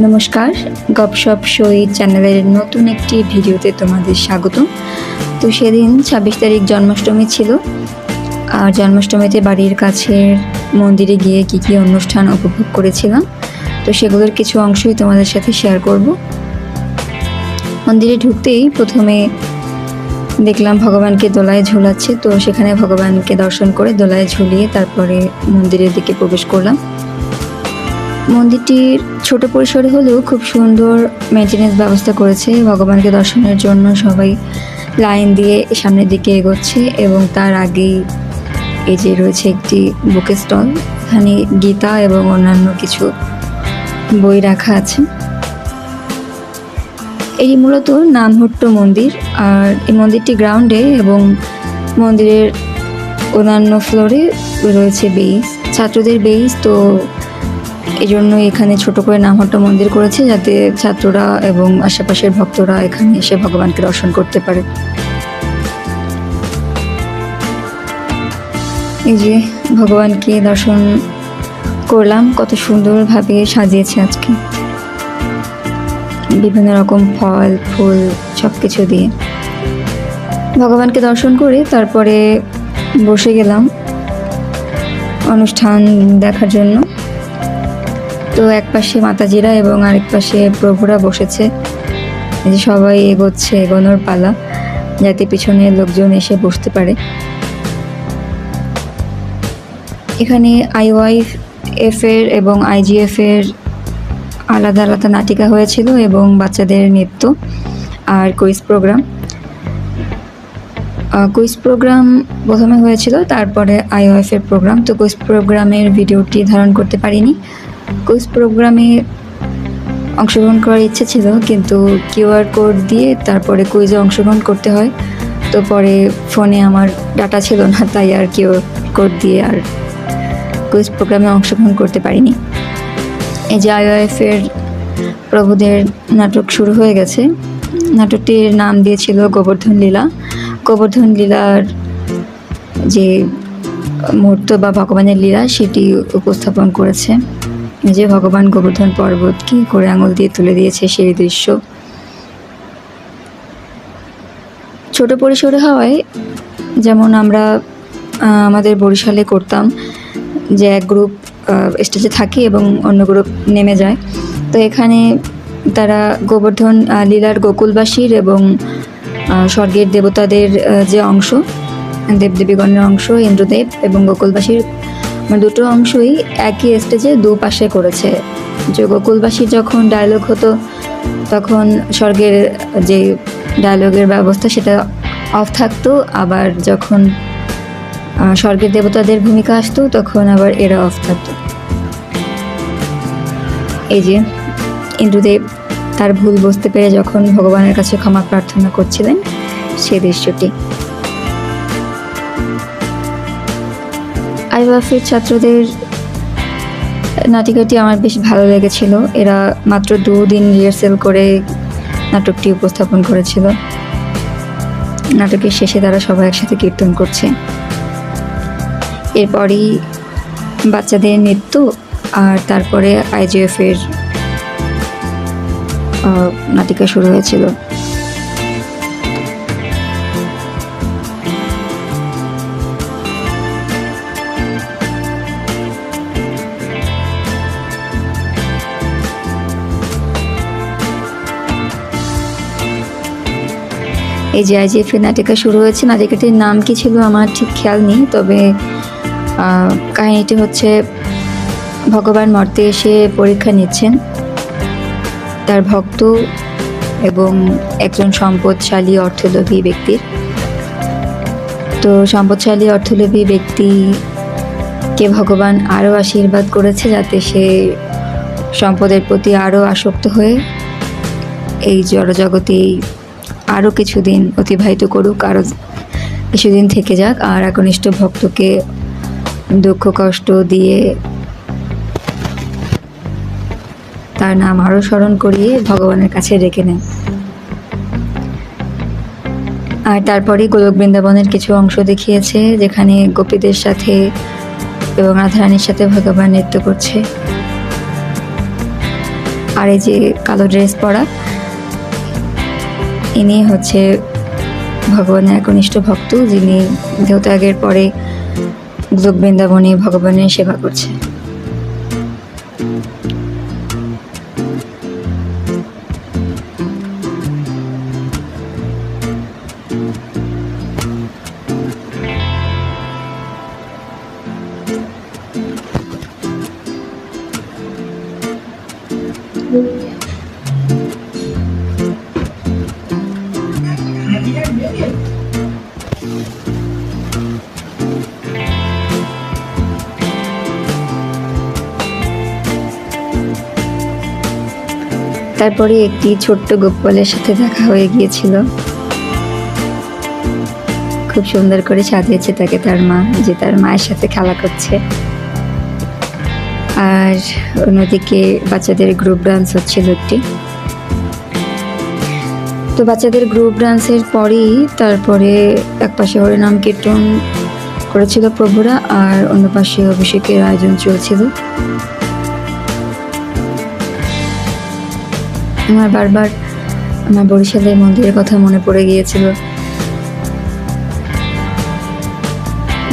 নমস্কার, গপশপ সই চ্যানেলের নতুন একটি ভিডিওতে তোমাদের স্বাগত। তো সেদিন 26 তারিখ জন্মাষ্টমী ছিল, আর জন্মাষ্টমীতে বাড়ির কাছের মন্দিরে গিয়ে কী কী অনুষ্ঠান উপভোগ করেছিলাম, তো সেগুলোর কিছু অংশই তোমাদের সাথে শেয়ার করব। মন্দিরে ঢুকতেই প্রথমে দেখলাম ভগবানকে দোলায় ঝুলাচ্ছে, তো সেখানে ভগবানকে দর্শন করে দোলায় ঝুলিয়ে তারপরে মন্দিরের দিকে প্রবেশ করলাম। মন্দিরটির ছোট পরিসরে হলেও খুব সুন্দর মেনটেনেন্স ব্যবস্থা করেছে। ভগবানকে দর্শনের জন্য সবাই লাইন দিয়ে সামনের দিকে এগোচ্ছে, এবং তার আগেই এই যে রয়েছে একটি বুক স্টল, এখানে গীতা এবং অন্যান্য কিছু বই রাখা আছে। এটি মূলত নামহট্ট মন্দির, আর এই মন্দিরটি গ্রাউন্ডে এবং মন্দিরের অন্যান্য ফ্লোরে রয়েছে বেইস, ছাত্রদের বেইস। তো এই জন্য এখানে ছোট করে নামহট্ট মন্দির করেছে, যাতে ছাত্ররা এবং আশেপাশের ভক্তরা এখানে এসে ভগবানকে দর্শন করতে পারে। এই যে ভগবানকে দর্শন করলাম, কত সুন্দরভাবে সাজিয়েছে আজকে, বিভিন্ন রকম ফল ফুল সব কিছু দিয়ে। ভগবানকে দর্শন করে তারপরে বসে গেলাম অনুষ্ঠান দেখার জন্য। তো এক পাশে মাতাজিরা এবং আরেক পাশে প্রভুরা বসেছে, যে সবাই এগোচ্ছে, এগোনোর পালা, যাতে পিছনে লোকজন এসে বসতে পারে। এখানে IYF এর এবং IGF এর আলাদা আলাদা নাটিকা হয়েছিল, এবং বাচ্চাদের নৃত্য আর কুইজ প্রোগ্রাম প্রথমে হয়েছিল, তারপরে IYF এর প্রোগ্রাম। তো কুইজ প্রোগ্রামের ভিডিওটি ধারণ করতে পারিনি। কুইজ প্রোগ্রামে অংশগ্রহণ করার ইচ্ছে ছিল, কিন্তু QR কোড দিয়ে তারপরে কুইজে অংশগ্রহণ করতে হয়। তো পরে ফোনে আমার ডাটা ছিল না, তাই আর QR কোড দিয়ে আর কুইজ প্রোগ্রামে অংশগ্রহণ করতে পারিনি। এই যে IYF এর প্রভুদের নাটক শুরু হয়ে গেছে। নাটকটির নাম দিয়েছিল গোবর্ধন লীলা। গোবর্ধন লীলার যে মুহূর্ত বা ভগবানের লীলা, সেটি উপস্থাপন করেছে। যে ভগবান গোবর্ধন পর্বতকে করে আঙুল দিয়ে তুলে দিয়েছে, সেই দৃশ্য। ছোট পরিসরে হওয়ায়, যেমন আমরা আমাদের বরিশালে করতাম, যে এক গ্রুপ স্টেজে থাকে এবং অন্য গ্রুপ নেমে যায়। তো এখানে তারা গোবর্ধন লীলার গোকুলবাসীর এবং স্বর্গের দেবতাদের যে অংশ, দেবদেবীগণের অংশ, ইন্দ্রদেব এবং গোকুলবাসীর দুটো অংশই একই স্টেজে দুপাশে করেছে। যে গোকুলবাসীর যখন ডায়লগ হতো, তখন স্বর্গের যে ডায়লগের ব্যবস্থা সেটা অফ থাকতো, আবার যখন স্বর্গের দেবতাদের ভূমিকা আসতো তখন আবার এরা অফ থাকতো। এই যে ইন্দ্রদেব তার ভুল বুঝতে পেরে যখন ভগবানের কাছে ক্ষমা প্রার্থনা করছিলেন, সেই দৃশ্যটি। IYF এর ছাত্রদের নাটিকাটি আমার বেশ ভালো লেগেছিল। এরা মাত্র 2 দিন রিহার্সেল করে নাটকটি উপস্থাপন করেছিল। নাটকের শেষে তারা সবাই একসাথে কীর্তন করছে। এরপরই বাচ্চাদের নৃত্য, আর তারপরে IGF এর নাটিকা শুরু হয়েছিল। এই যে IGF এর নাটিকা শুরু হয়েছে, নাটিকাটির নাম কি ছিল আমার ঠিক খেয়াল নেই, তবে কাহিনীটি হচ্ছে ভগবান মর্তে এসে পরীক্ষা নিচ্ছেন তার ভক্ত এবং একজন সম্পদশালী অর্থলোভী ব্যক্তির। তো সম্পদশালী অর্থলোভী ব্যক্তিকে ভগবান আরও আশীর্বাদ করেছে, যাতে সে সম্পদের প্রতি আরও আসক্ত হয়ে এই জড়জগতেই আরও কিছুদিন অতিবাহিত করুক, আরও কিছুদিন থেকে যাক, আর একনিষ্ঠ ভক্তকে দুঃখ কষ্ট দিয়ে তার নাম আরও স্মরণ করিয়ে ভগবানের কাছে রেখে নেয়। আর তারপরে গোলক বৃন্দাবনের কিছু অংশ দেখিয়েছে, যেখানে গোপীদের সাথে এবং রাধারানীর সাথে ভগবান নৃত্য করছে। আর এই যে কালো ড্রেস পরা, ইনি হচ্ছে ভগবানের একনিষ্ঠ ভক্ত, যিনি দেহত্যাগের পরে গোলক বৃন্দাবনে ভগবানের সেবা করছে। তারপরে একটি ছোট্ট গোপালের সাথে দেখা হয়ে গিয়েছিল। খুব সুন্দর করে সাজিয়েছে তাকে তার মা, যে তার মায়ের সাথে খেলা করছে। আর অন্যদিকে বাচ্চাদের গ্রুপ ডান্স হচ্ছিল একটি। তো বাচ্চাদের গ্রুপ ডান্সের পরেই তারপরে এক পাশে হরিনাম কীর্তন করেছিল প্রভুরা, আর অন্য পাশে অভিষেকের আয়োজন চলছিল। আমার বারবার আমার বরিশালের মন্দিরের কথা মনে পড়ে গিয়েছিল,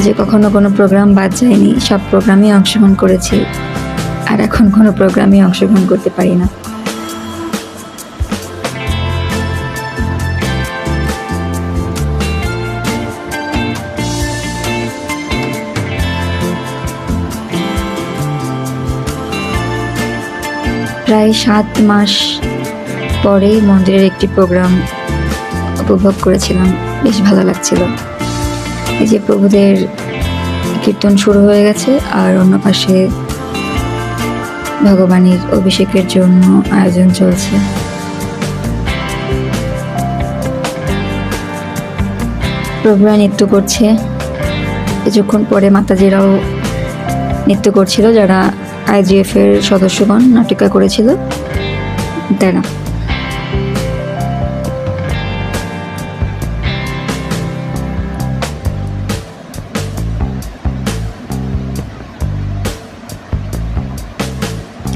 যে কখনো কোনো প্রোগ্রাম বাদ যায়নি, সব প্রোগ্রামে অংশগ্রহণ করেছি, আর এখন কোনো প্রোগ্রামে অংশগ্রহণ করতে পারি না। প্রায় 7 মাস পরে মন্দিরের একটি প্রোগ্রাম উপভোগ করেছিলাম, বেশ ভালো লাগছিল। এই যে প্রভুদের কীর্তন শুরু হয়ে গেছে, আর অন্য পাশে ভগবানের অভিষেকের জন্য আয়োজন চলছে। প্রভুরা নৃত্য করছে, কিছুক্ষণ পরে মাতাজিরাও নৃত্য করছিল, যারা IGF এর সদস্যগণ নাটিকা করেছিল তারা।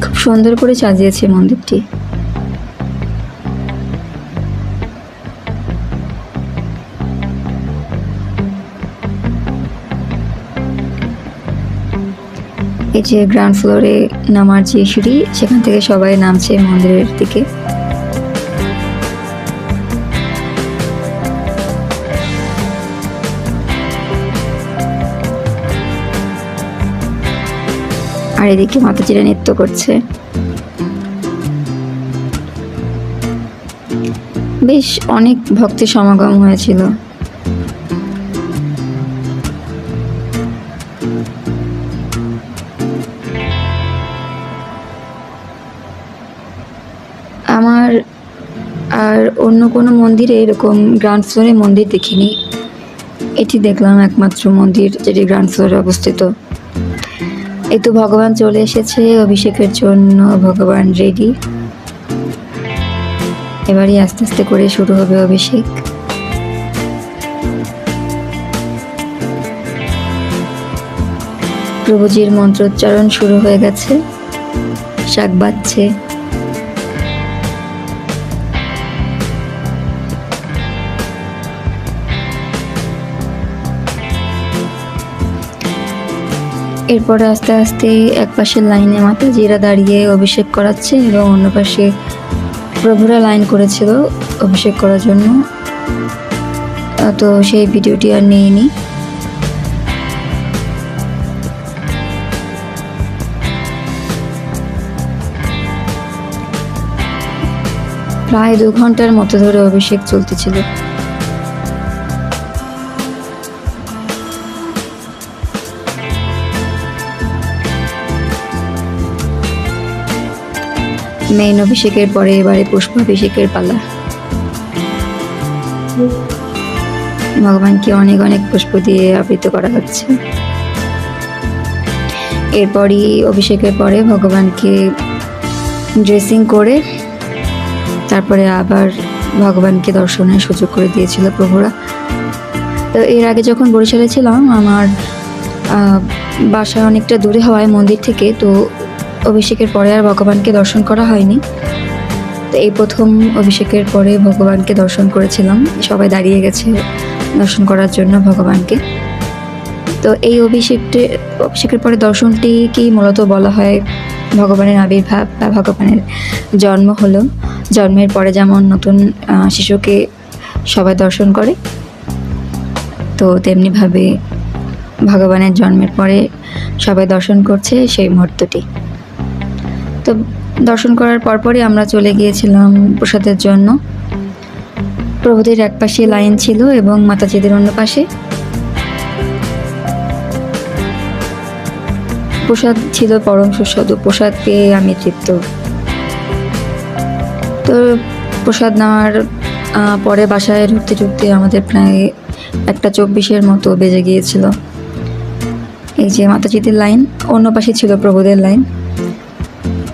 খুব সুন্দর করে সাজিয়েছে মন্দিরটি। এই যে গ্রাউন্ড ফ্লোরে নামার যে সিঁড়ি, সেখান থেকে সবাই নামছে মন্দিরের দিকে। আর এদিকে মাতাজিরা নৃত্য করছে। বেশ অনেক ভক্তের সমাগম হয়েছিল। আমার আর অন্য কোনো মন্দিরে এরকম গ্রাউন্ড ফ্লোরে মন্দির দেখিনি, এটি দেখলাম একমাত্র মন্দির যেটি গ্রাউন্ড ফ্লোরে অবস্থিত। এই তো ভগবান চলে এসেছে অভিষেকের জন্য, ভগবান রেডি। এবারই আস্তে আস্তে করে শুরু হবে অভিষেক। প্রভুজির মন্ত্রোচ্চারণ শুরু হয়ে গেছে, শাক বাজছে। এরপরে আস্তে আস্তে এক পাশের লাইনে মাতাজিরা দাঁড়িয়ে অভিষেক করাচ্ছে, এবং অন্য পাশে প্রভুরা লাইন করেছিল অভিষেক করার জন্য। তো সেই ভিডিওটি আর নিইনি। প্রায় 2 ঘন্টার মতো ধরে অভিষেক চলতেছিল। মেইন অভিষেকের পরে এবারে পুষ্পাভিষেকের পালা। ভগবানকে অনেক অনেক পুষ্প দিয়ে আবৃত করা হচ্ছে। এরপরই অভিষেকের পরে ভগবানকে ড্রেসিং করে তারপরে আবার ভগবানকে দর্শনের সুযোগ করে দিয়েছিল প্রভুরা। তো এর আগে যখন বরিশালে ছিলাম, আমার বাসা অনেকটা দূরে হওয়ায় মন্দির থেকে, তো অভিষেকের পরে আর ভগবানকে দর্শন করা হয়নি। তো এই প্রথম অভিষেকের পরে ভগবানকে দর্শন করেছিলাম, সবাই দাঁড়িয়ে গেছে দর্শন করার জন্য ভগবানকে। তো এই অভিষেকের পরে দর্শনটিকেই মূলত বলা হয় ভগবানের আবির্ভাব বা ভগবানের জন্ম হলো। জন্মের পরে যেমন নতুন শিশুকে সবাই দর্শন করে, তো তেমনিভাবে ভগবানের জন্মের পরে সবাই দর্শন করছে সেই মুহূর্তটি। তো দর্শন করার পরপরই আমরা চলে গিয়েছিলাম প্রসাদের জন্য। প্রভুদের এক পাশে লাইন ছিল এবং মাতাজিদের অন্য পাশে। প্রসাদ ছিল পরম সুস্বাদু, প্রসাদ পেয়ে আমি তৃপ্ত। তো প্রসাদ নেওয়ার পরে বাসায় ঢুকতে ঢুকতে আমাদের প্রায় 1:24 মতো বেজে গিয়েছিল। এই যে মাতাজিদের লাইন, অন্য পাশে ছিল প্রভুদের লাইন।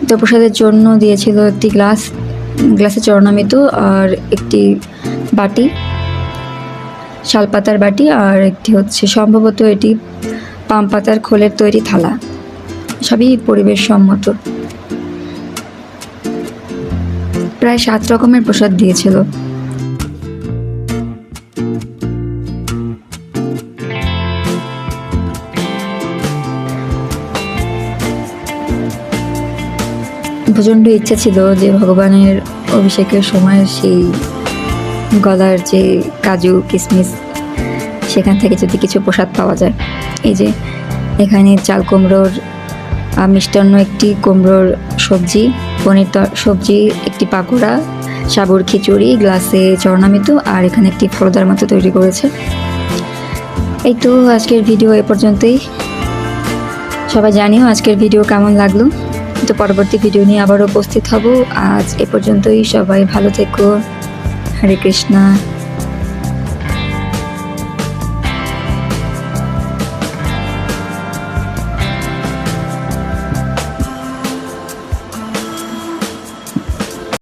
তো প্রসাদের জন্য দিয়েছিল একটি গ্লাসে চরণামৃত আর একটি বাটি, শালপাতার বাটি, আর একটি হচ্ছে সম্ভবত এটি পাম পাতার খোলের তৈরি থালা। সবই পরিবেশ সম্মত। প্রায় 7 রকমের প্রসাদ দিয়েছিল। প্রচণ্ড ইচ্ছা ছিল যে ভগবানের অভিষেকের সময় সেই গলার যে কাজু কিশমিশ সেখান থেকে যদি কিছু প্রসাদ পাওয়া যায়। এই যে এখানে চাল কুমড়োর মিষ্টান্ন, একটি কুমড়োর সবজি, পনির সবজি, একটি পাকোড়া, সাবুর খিচুড়ি, গ্লাসে চরণামৃত, আর এখানে একটি ফলদার মতো তৈরি করেছে। এই তো আজকের ভিডিও এ পর্যন্তই। সবাই জানিও আজকের ভিডিও কেমন লাগলো। তো পরবর্তী ভিডিও নিয়ে আবারও উপস্থিত হব। আজ এ পর্যন্তই। সবাই ভালো থেকো। হরে কৃষ্ণা।